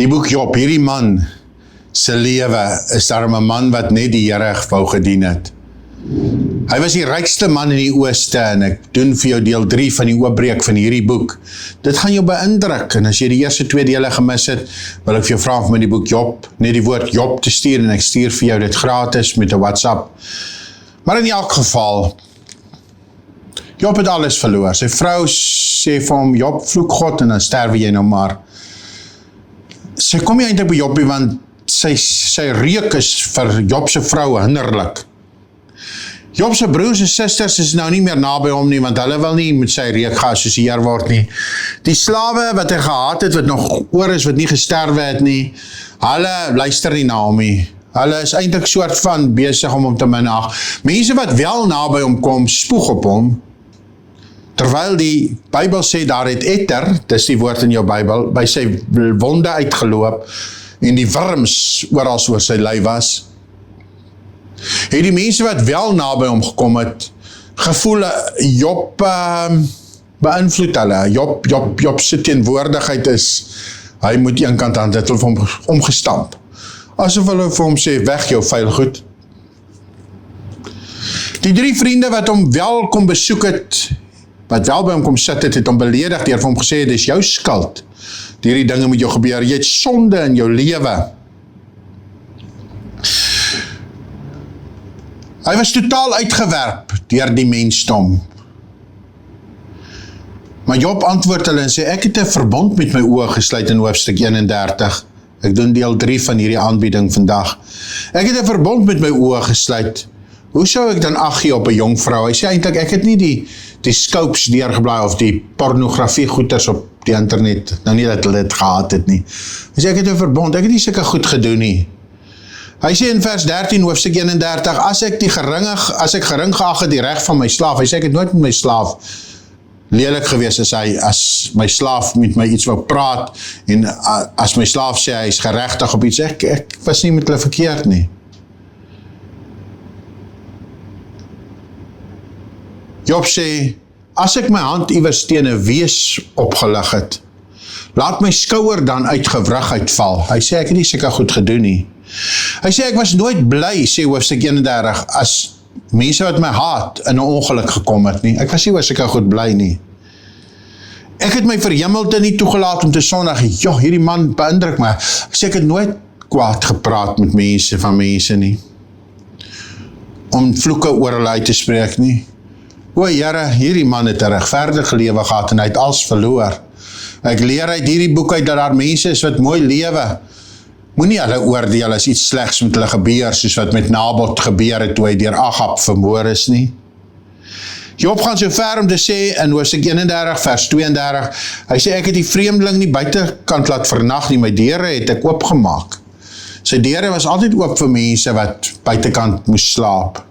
Die boek Job, hierdie man se lewe is daarom 'n man wat net die Here wou gedien het. Hy was die rykste man in die ooste en ek doen vir jou deel 3 van die oopbreek van hierdie boek. Dit gaan jou beïndruk en as jy die eerste 2 dele gemis het, wil ek vir jou vra om met die boek Job, net die woord Job te stuur en ek stuur vir jou dit gratis met 'n WhatsApp. Maar in elk geval, Job het alles verloor. Sy vrou sê vir hom, Job, vloek God en dan sterwe jy nou maar. Sy kom nie eintlik by Job nie, want sy reuk is vir Job se vrou hinderlik. Job se broers en susters is nou nie meer naby hom nie, want hulle wil nie met sy reuk geassosieer word nie. Die slawe wat hy gehad het, wat nog oor is, wat nie gesterwe het nie, hulle luister nie na hom nie. Hulle is eintlik soort van besig om hom te minag. Mense wat wel naby hom kom, spoeg op hom, terwyl die Bybel sê daar het etter, dis die woord in jou Bybel, by sy wonde uitgeloop, en die wurms oral oor sy lyf was, het die mense wat wel naby hom gekom het, gevoel Job beïnvloed hulle. Job se teenwoordigheid is, hy moet een kant aan, dit wil vir hom omgestamp. Asof hulle vir hom sê, weg jou vuil goed. Die 3 vriende wat hom wel kom besoek het, wat wel by hom kom sit het, het hom beledig, deur vir hom gesê, dit is jou skuld, hierdie dinge met jou gebeur, jy het sonde in jou lewe. Hy was totaal uitgewerp deur die mensdom. Maar Job antwoord hulle en sê, ek het 'n verbond met my oë gesluit in hoofstuk 31. Ek doen deel 3 van hierdie aanbieding vandag. Ek het 'n verbond met my oë gesluit. Hoe sou ek dan ag gee op 'n jong vrou? Hy sê eintlik, ek het nie die scopes deurgeblaai of die pornografie goeders op die internet, nou nie dat hulle dit gehad het nie. Hy sê, ek het 'n verbond, ek het nie sulke goed gedoen nie. Hy sê in vers 13, hoofstuk 31, as ek gering geag het die reg van my slaaf, hy sê, ek het nooit met my slaaf lelik gewees as my slaaf met my iets wou praat, en as my slaaf sê, hy is geregtig op iets, ek was nie met hulle verkeerd nie. Job sê, as ek my hand iewers teen 'n wees opgelig het, laat my skouer dan uitgewrig uitval. Hy sê, ek het nie seker goed gedoen nie. Hy sê, ek was nooit bly, sê hoofstuk 31, as mense wat my haat in 'n ongeluk gekom het nie. Ek was nie oor seker goed bly nie. Ek het my verhemelte nie toegelaat om te sondig. Ja, hierdie man beïndruk my. Ek sê, ek het nooit kwaad gepraat met mense van mense nie. Om vloeke oor hulle uit te spreek nie. O Here, hierdie man het 'n regverdige lewe gehad en hy het alles verloor. Ek leer uit hierdie boek uit dat daar mense is wat mooi lewe. Moenie hulle oordeel as iets slegs met hulle gebeur, soos wat met Nabot gebeur het toe hy deur Agab vermoor is nie. Job gaan so ver om te sê in hoofstuk 31 vers 32, hy sê ek het die vreemdeling nie buitekant laat vernag nie, my deure het ek oopgemaak. Sy deure was altyd oop vir mense wat buitekant moes slaap.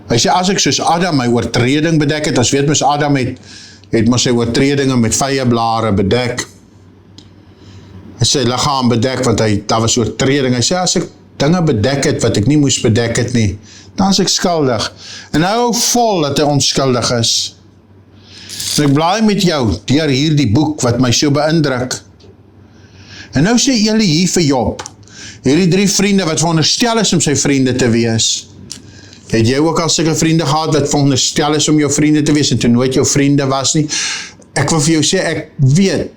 Hy sê as ek soos Adam my oortreding bedek het, as weet mos Adam het mos sy oortredinge met vyeblare bedek. Hy sê liggaam bedek, want daar was oortreding. Hy sê, as ek dinge bedek het, wat ek nie moes bedek het nie, dan is ek skuldig. En hy hou vol dat hy onskuldig is. En ek blaai met jou, deur hierdie boek, wat my so beïndruk. En nou sê Eli hier vir Job, hierdie 3 vriende, wat veronderstel is om sy vriende te wees. Het jy ook al sulke vriende gehad, wat veronderstel is om jou vriende te wees, en toe nooit jou vriende was nie? Ek wil vir jou sê, ek weet,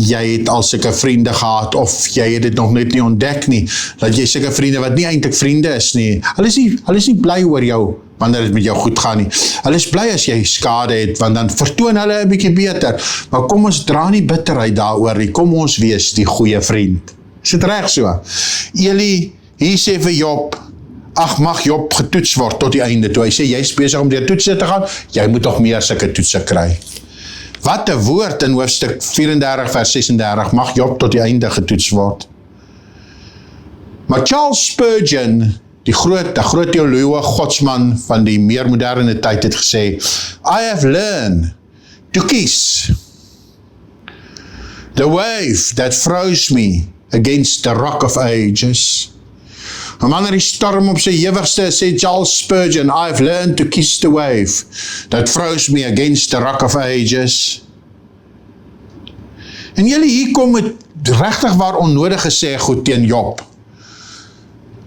jy het al sulke vriende gehad, of jy het dit nog net nie ontdek nie, dat jy sulke vriende wat nie eintlik vriende is nie, hulle is nie bly oor jou, wanneer dit met jou goed gaan nie, hulle is bly as jy skade het, want dan vertoon hulle 'n bietjie beter, maar kom ons dra nie bitterheid daaroor nie, kom ons wees die goeie vriend. Is dit reg so? Eli, hier sê vir Job, ag, mag Job getoets word tot die einde, toe hy sê, jy is besig om deur toetse te gaan, jy moet nog meer sulke toetse kry. Wat 'n woord in hoofstuk 34 vers 36, mag Job tot die einde getoets word. Maar Charles Spurgeon, die groot teoloog, godsman van die meer moderne tyd, het gesê, I have learned to kiss the wave that throws me against the rock of ages. En wanneer die storm op sy hewigste, sê Charles Spurgeon, I've learned to kiss the wave that throws me against the rock of ages. En julle hier kom met regtig waar onnodig gesê goed teen Job.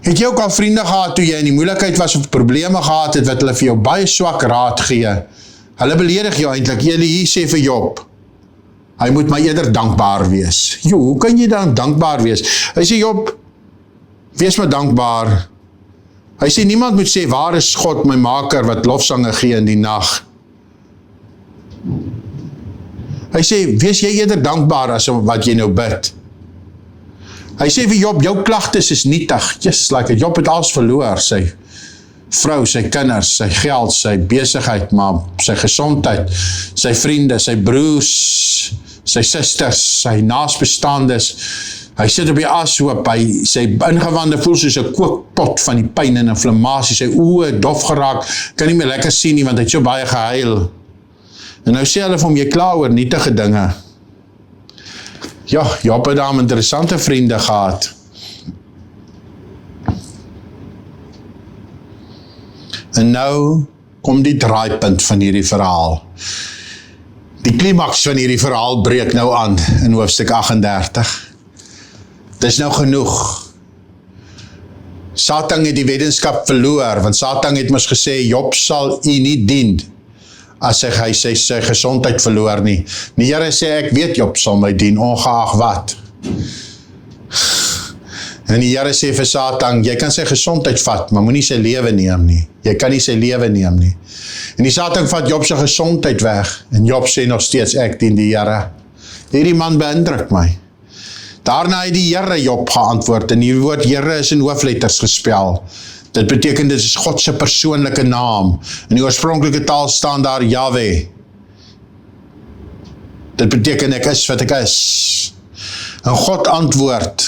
Het jy ook al vriende gehad toe jy in die moeilikheid was of probleme gehad het, wat hulle vir jou baie swak raad gee? Hulle beledig jou eintlik. Hier sê vir Job, hy moet maar eerder dankbaar wees. Hoe kan jy dan dankbaar wees? Hy sê, Job, wees maar dankbaar. Hy sê, niemand moet sê, waar is God, my maker, wat lofsange gee in die nag? Hy sê, wees jy eerder dankbaar as wat jy nou bid. Hy sê vir Job, jou klagtes is nietig. Just like it. Job het alles verloor, sy vrou, sy kinders, sy geld, sy besigheid, maar sy gesondheid, sy vriende, sy broers, sy susters, sy naasbestaandes. Hy sit op die ashoop, sy ingewande voel soos 'n kookpot van die pyn en inflammasie, sy oë dof geraak, kan nie meer lekker sien nie, want hy het so baie gehuil. En nou sê hulle vir hom, jy kla oor nietige dinge. Ja, Job het daar interessante vriende gehad. En nou kom die draaipunt van hierdie verhaal. Die klimaks van hierdie verhaal breek nou aan in hoofstuk 38. Dis nou genoeg. Satan het die wetenskap verloor, want Satan het mos gesê, Job sal u nie dien, as hy sy gesondheid verloor nie. Die Here sê, ek weet Job sal my dien, ongeag wat. En die Here sê vir Satan, jy kan sy gesondheid vat, maar moenie sy lewe neem nie. Jy kan nie sy lewe neem nie. En die Satan vat Job sy gesondheid weg, en Job sê nog steeds, ek dien die Here. Hierdie man beïndruk my. Daarna het die Here Job geantwoord, en die woord Here is in hoofletters gespel. Dit beteken, dit is God se persoonlike naam. In die oorspronklike taal staan daar Yahweh. Dit beteken, ek is wat ek is. En God antwoord.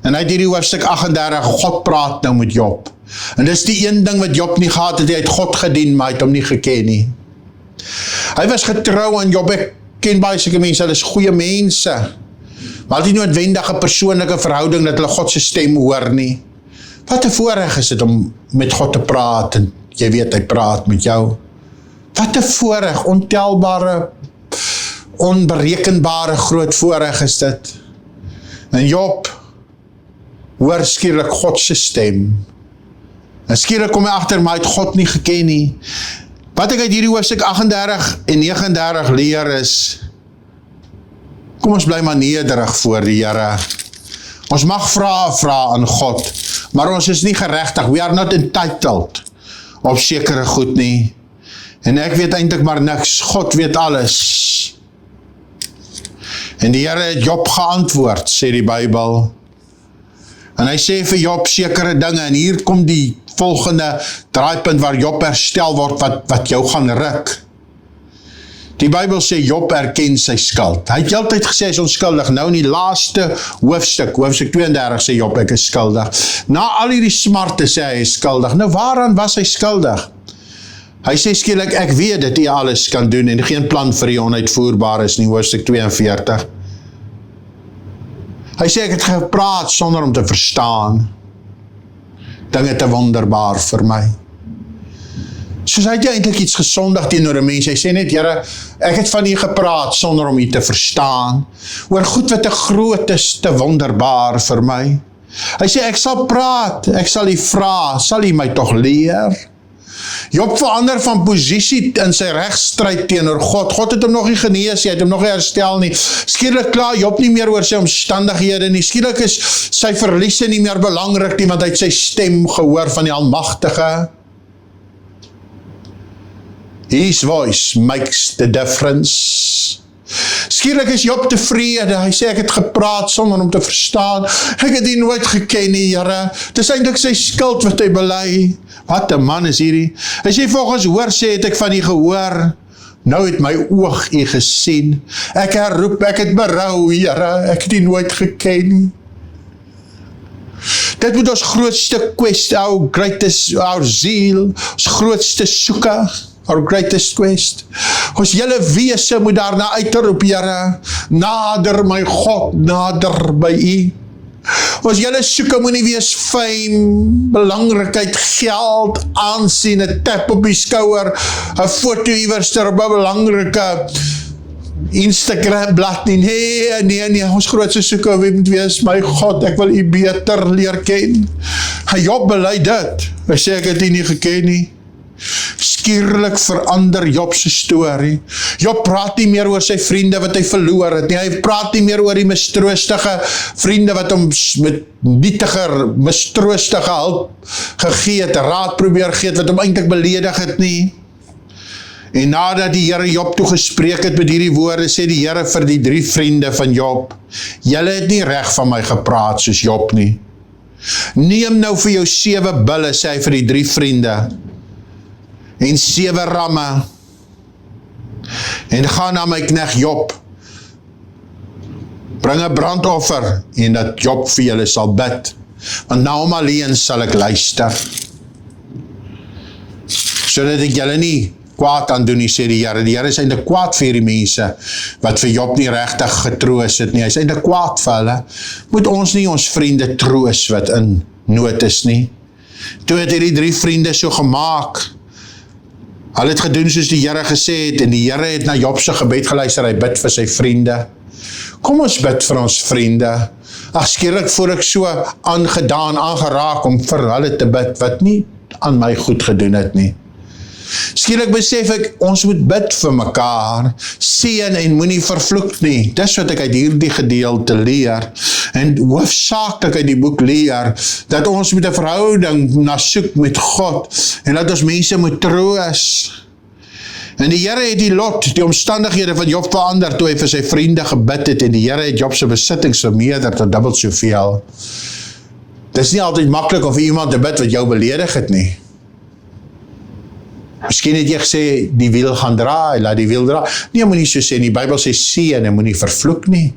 En hy het hierdie hoofstuk 38, God praat nou met Job. En dis die een ding wat Job nie gehad het, hy het God gedien, maar hy het hom nie geken nie. Hy was getrou aan Job, ek ken baie sulke mense, hulle is goeie mense. Maar die noodwendige persoonlike verhouding, dat hulle God se stem hoor nie. Wat 'n voorreg is dit om met God te praat, en jy weet, hy praat met jou. Wat 'n voorreg, ontelbare, onberekenbare groot voorreg is dit. En Job hoor skielik God se stem. En skielik kom hy agter, maar hy het God nie geken nie. Wat ek uit hierdie hoofstuk 38 en 39 leer is, kom ons bly maar nederig voor die Here. Ons mag vra aan God, maar ons is nie geregtig. We are not entitled op sekere goed nie. En ek weet eintlik maar niks. God weet alles. En die Here het Job geantwoord, sê die Bybel. En hy sê vir Job sekere dinge, en hier kom die volgende draaipunt waar Job herstel word, wat jou gaan ruk. Die Bybel sê Job erken sy skuld. Hy het altyd gesê hy is onskuldig. Nou in die laaste hoofstuk 32 sê Job, ek is skuldig. Na al hierdie smarte sê hy is skuldig. Nou waaraan was hy skuldig? Hy sê skielik, ek weet dat hy alles kan doen en geen plan vir hy onuitvoerbaar is nie, hoofstuk 42. Hy sê ek het gepraat sonder om te verstaan. Dinge te wonderbaar vir my. Soos hy het eintlik iets gesondig teenoor 'n mens. Hy sê net, Here, ek het van U gepraat sonder om U te verstaan. Oor goed wat te groot is, te wonderbaar vir my. Hy sê, ek sal praat, ek sal U vra, sal U my tog leer? Job verander van posisie in sy regstryd teenoor God. God het hom nog nie genees, hy het hom nog nie herstel nie. Skielik kla Job nie meer oor sy omstandighede nie. Skielik is sy verliese nie meer belangrik nie, want hy het sy stem gehoor van die Almagtige. His voice makes the difference. Skielik is Job tevrede, hy sê ek het gepraat sonder om te verstaan, ek het U nooit geken nie, Here, dit is eintlik sy skuld wat hy bely. Wat 'n man is hierdie. Hy sê volgens hoor sê het ek van U gehoor, nou het my oog U gesien, ek herroep, ek het berou, Here, ek het U nooit geken nie. Dit moet ons grootste quest, our zeal, ons grootste soeke, our greatest quest. Ons hele wese moet daarna uitroep, Here, nader my God, nader by U. Ons hele soeke moet nie wees fame, belangrikheid, geld, aansien, 'n tap op die skouer, 'n foto iewers ter 'n belangrike Instagram blad nie, nee, ons grootste soeke, wie moet wees, my God, ek wil u beter leer ken. Job bely dit, hy sê ek het u nie geken nie. Skielik verander Job se storie. Job praat nie meer oor sy vriende wat hy verloor het nie. Hy praat nie meer oor die mistroostige vriende wat hom met nietiger, mistroostige hulp gegee het, raad probeer gee het, wat hom eintlik beledig het nie. En nadat die Here Job toegespreek het met hierdie woorde, sê die Here vir die 3 vriende van Job, julle het nie reg van my gepraat soos Job nie. Neem nou vir jou 7 bulle, sê hy vir die 3 vriende, en 7 ramme, en gaan na my knegt Job, bring 'n brandoffer, en dat Job vir julle sal bid, want na hom alleen sal ek luister, sodat ek julle nie kwaad aan doen nie, sê die Here. Die Here is eintlik kwaad vir die mense, wat vir Job nie regtig getroos het nie, hy is eintlik kwaad vir hulle. Moet ons nie ons vriende troos wat in nood is nie. Toe het hierdie 3 vriende so gemaak, hulle het gedoen soos die Here gesê het, en die Here het na Job se gebed geluister, hy bid vir sy vriende. Kom ons bid vir ons vriende. Ag, skielik voel ek so aangedaan, aangeraak om vir hulle te bid, wat nie aan my goed gedoen het nie. Skielik besef ek, ons moet bid vir mekaar, seën en moenie vervloek nie. Dis wat ek uit hierdie gedeelte leer, en hoofsaaklik uit die boek leer, dat ons met 'n verhouding na soek met God, en dat ons mense moet troos. En die Here het die lot, die omstandighede van Job verander, toe hy vir sy vriende gebid het, en die Here het Job se besittings vermeerder tot dubbel soveel. Dis nie altyd maklik om vir iemand te bid wat jou beledig het nie. Miskien het jy gesê, die wiel gaan draai, laat die wiel draai. Nee, moet nie so sê nie, die Bybel sê seën en moet nie vervloek nie.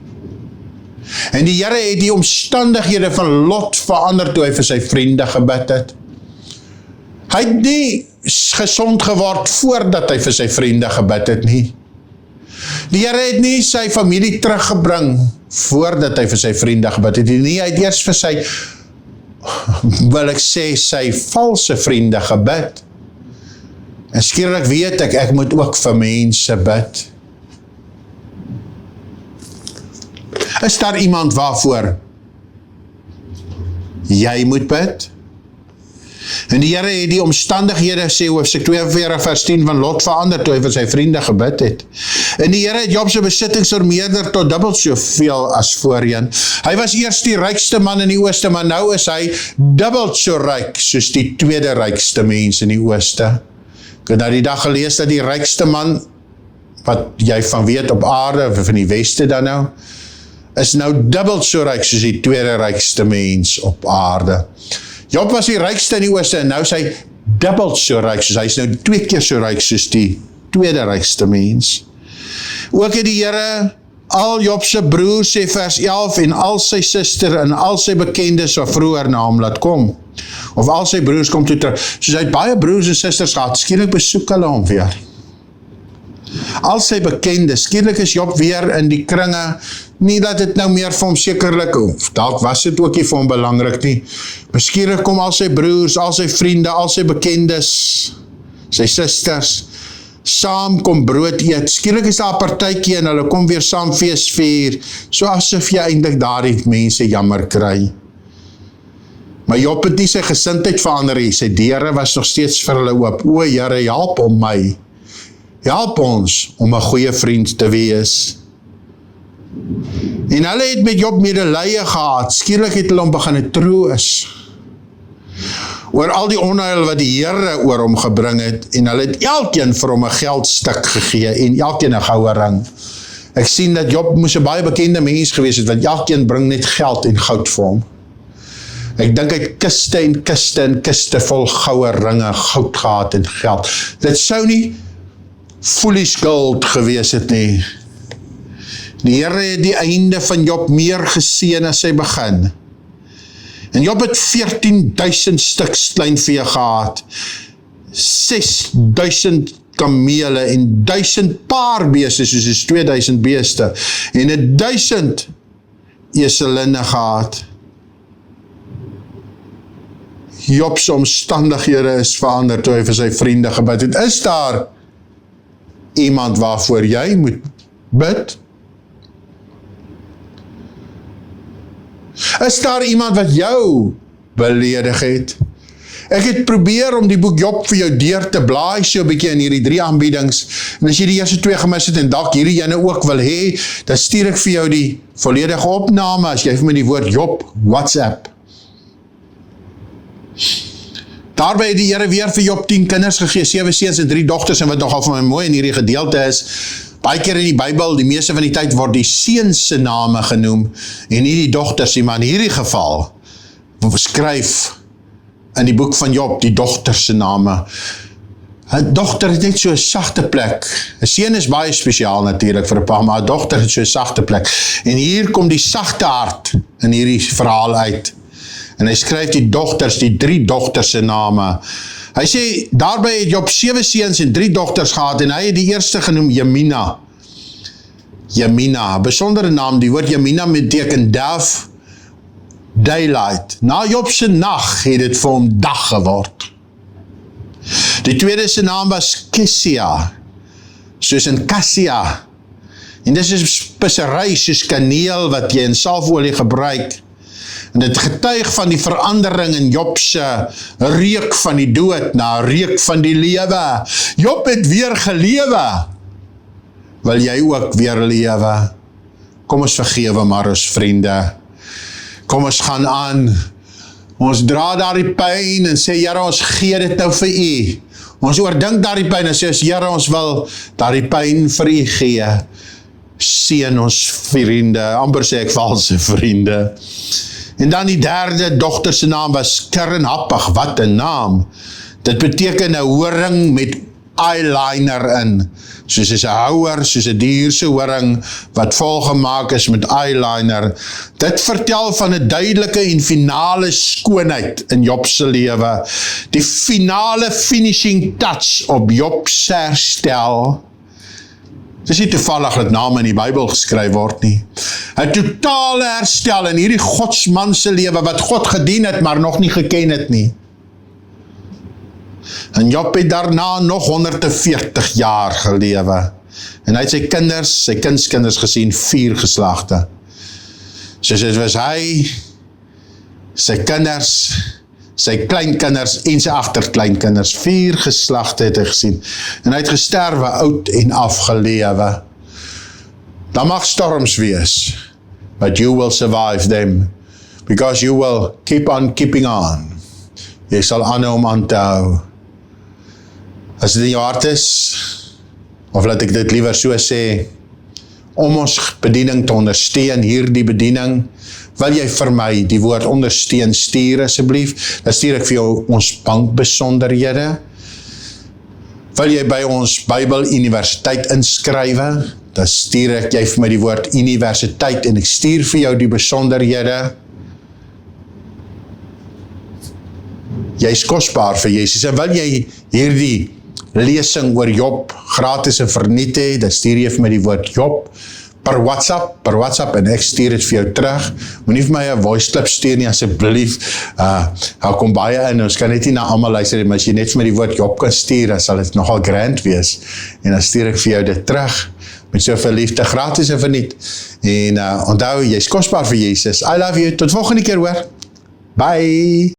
En die Here het die omstandighede van Lot verander toe hy vir sy vriende gebid het. Hy het nie gesond geword voordat hy vir sy vriende gebid het nie. Die Here het nie sy familie teruggebring voordat hy vir sy vriende gebid het nie. Hy het eers vir sy, wil ek sê, sy valse vriende gebid. En skielik weet ek moet ook vir mense bid. Is daar iemand waarvoor jy moet bid? En die Here het die omstandighede, sê Hoofstuk 42 vers 10 van Lot verander toe hy vir sy vriende gebid het. En die Here het Job se besittings vermeerder tot dubbel soveel as voorheen. Hy was eers die rykste man in die ooste, maar nou is hy dubbel so ryk soos die tweede rykste mens in die ooste. Ek het nou die dag gelees dat die rykste man, wat jy van weet op aarde, of van die weste dan nou, is nou dubbel so ryk soos die tweede rykste mens op aarde. Job was die rykste in die ooste, en nou is hy dubbel so ryk, soos hy is nou 2 keer so ryk soos die tweede rykste mens. Ook het die Here al Job se broers, sê vers 11, en al sy suster en al sy bekendes wat vroeër na hom laat kom. Of al sy broers kom toe terug. Soos hy het baie broers en susters gehad, skielik besoek hulle hom weer. Al sy bekendes, skielik is Job weer in die kringe, nie dat dit nou meer vir hom sekerlik, of dalk was dit ook nie vir hom belangrik nie, maar skielik kom al sy broers, al sy vriende, al sy bekendes, sy susters, saam kom brood eet, skielik is daar 'n partytjie en hulle kom weer saam fees vier, so asof jy eintlik daardie mense jammer kry. Maar Job het nie sy gesindheid verander nie, sy deure was nog steeds vir hulle oop. O Here, help om my, help ons om 'n goeie vriend te wees. En hulle het met Job medelee gehad, skielik het hulle hom begin troos oor al die onheil wat die Here oor hom gebring het, en hulle het elkeen vir hom 'n geldstuk gegee, en elkeen 'n goue ring. Ek sien dat Job moes 'n baie bekende mens gewees het, want elkeen bring net geld en goud vir hom. Ek dink hy het kiste en kiste en kiste vol goue ringe, goud gehad en geld. Dit sou nie foolish gold gewees het nie. Die Here het die einde van Job meer geseën as sy begin. En Job het 14.000 stuks kleinvee gehad, 6.000 kamele en 1.000 paar beeste, soos is 2.000 beeste, en 1.000 eselinne gehad. Job se omstandighede is verander toe hy vir sy vriende gebid het. Is daar iemand waarvoor jy moet Bid. Is daar iemand wat jou beledig het? Ek het probeer om die boek Job vir jou deur te blaai, so 'n bietjie in hierdie 3 aanbiedings, en as jy die eerste 2 gemis het, en dalk hierdie ene ook wil hê, dan stuur ek vir jou die volledige opname, as jy vir my die woord Job WhatsApp. Daarby het die Here weer vir Job 10 kinders gegee, 7 seuns en 3 dogters, en wat nogal vir my mooi in hierdie gedeelte is, baie keer in die Bybel, die meeste van die tyd word die seuns se name genoem, en nie die dogters nie, maar in hierdie geval, skryf in die boek van Job, die dogters se name. 'n Dogter het net so 'n sagte plek. 'n Seun is baie spesiaal natuurlik vir 'n pa, maar 'n dogter het so 'n sagte plek. En hier kom die sagte hart in hierdie verhaal uit. En hy skryf die dogters, die 3 dogters se name. Hy sê, daarby het Job 7 seuns en 3 dogters gehad, en hy het die eerste genoem Jemina. Jemina, besondere naam, die woord Jemina beteken daylight. Na Job se nag het dit vir hom dag geword. Die tweede se naam was Kessia, soos in Cassia. En dis 'n spesery soos kaneel wat jy in salfolie gebruik. En dit getuig van die verandering in Job se reuk van die dood na reuk van die lewe. Job het weer gelewe. Wil jy ook weer lewe? Kom ons vergewe maar ons vriende. Kom ons gaan aan. Ons dra daardie pyn en sê, Here, ons gee dit nou vir U. Ons oordink daardie pyn en sê, Here, ons wil daardie pyn vir U gee. Seën ons vriende, amper sê ek valse vriende. En dan die derde dogter se naam was Kernhappig, wat 'n naam. Dit beteken 'n horing met eyeliner in. Soos 'n houer, soos 'n dier se horing, wat volgemaak is met eyeliner. Dit vertel van 'n duidelike en finale skoonheid in Job se lewe. Die finale finishing touch op Job se herstel. Dit is nie toevallig dat name in die Bybel geskryf word nie. 'n totale herstel in hierdie godsman se lewe, wat God gedien het, maar nog nie geken het nie. En Job het daarna nog 140 jaar gelewe. En hy het sy kinders, sy kindskinders gesien, 4 geslagte. Soos dit was hy, sy kinders, sy kleinkinders en sy agterkleinkinders, 4 geslagte het hy gesien. En hy het gesterwe, oud en afgelewe. Daar mag storms wees, but you will survive them, because you will keep on keeping on. Jy sal aanhou om aan te hou. As dit in jou hart is, of laat ek dit liewer so sê, om ons bediening te ondersteun, hierdie bediening, wil jy vir my die woord ondersteun stuur asseblief, dan stuur ek vir jou ons bankbesonderhede. Wil jy by ons Bybel Universiteit inskrywe, dan stuur ek jy vir my die woord universiteit en ek stuur vir jou die besonderhede. Jy is kosbaar vir Jesus, en wil jy hierdie lesing oor Job gratis en verniet hê, dan stuur jy vir my die woord Job per WhatsApp en ek stuur dit vir jou terug. Moenie vir my 'n voice clip stuur nie asseblief. Hou kom baie in, ons kan net nie na almal luister, maar as jy net vir my die woord Job kan stuur, dan sal dit nogal grand wees. En dan stuur ek vir jou dit terug met soveel liefde, gratis en verniet. En onthou, jy's kosbaar vir Jesus. I love you. Tot volgende keer hoor. Bye.